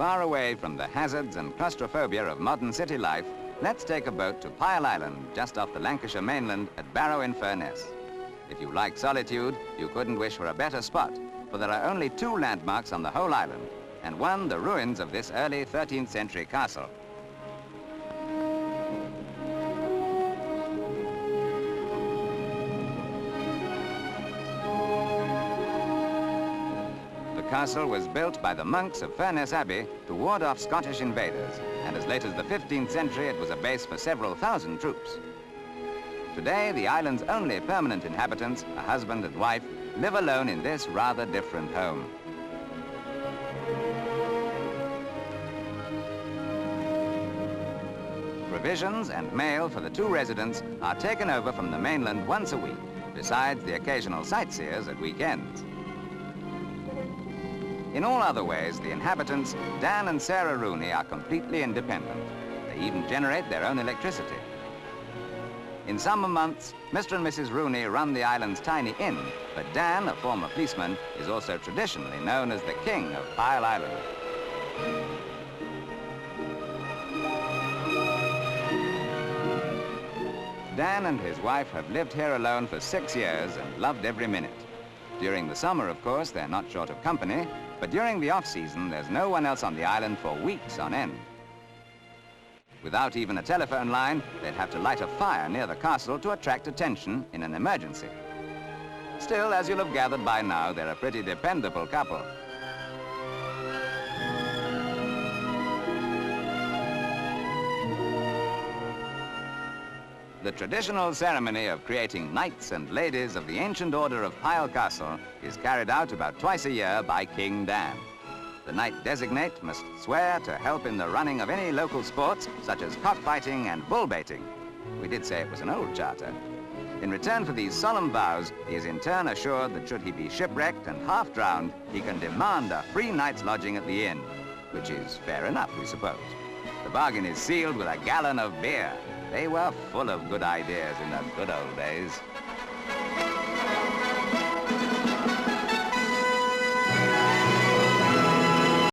Far away from the hazards and claustrophobia of modern city life, let's take a boat to Pile Island, just off the Lancashire mainland at Barrow-in-Furness. If you like solitude, you couldn't wish for a better spot, for there are only 2 landmarks on the whole island, and one the ruins of this early 13th century castle. The castle was built by the monks of Furness Abbey to ward off Scottish invaders, and as late as the 15th century it was a base for several thousand troops. Today, the island's only permanent inhabitants, a husband and wife, live alone in this rather different home. Provisions and mail for the 2 residents are taken over from the mainland once a week, besides the occasional sightseers at weekends. In all other ways, the inhabitants, Dan and Sarah Rooney, are completely independent. They even generate their own electricity. In summer months, Mr. and Mrs. Rooney run the island's tiny inn, but Dan, a former policeman, is also traditionally known as the king of Piel Island. Dan and his wife have lived here alone for 6 years and loved every minute. During the summer, of course, they're not short of company, but during the off-season, there's no one else on the island for weeks on end. Without even a telephone line, they'd have to light a fire near the castle to attract attention in an emergency. Still, as you'll have gathered by now, they're a pretty dependable couple. The traditional ceremony of creating knights and ladies of the ancient order of Pile Castle is carried out about twice a year by King Dan. The knight designate must swear to help in the running of any local sports, such as cockfighting and bull baiting. We did say it was an old charter. In return for these solemn vows, he is in turn assured that should he be shipwrecked and half drowned, he can demand a free night's lodging at the inn, which is fair enough, we suppose. The bargain is sealed with a gallon of beer. They were full of good ideas in the good old days.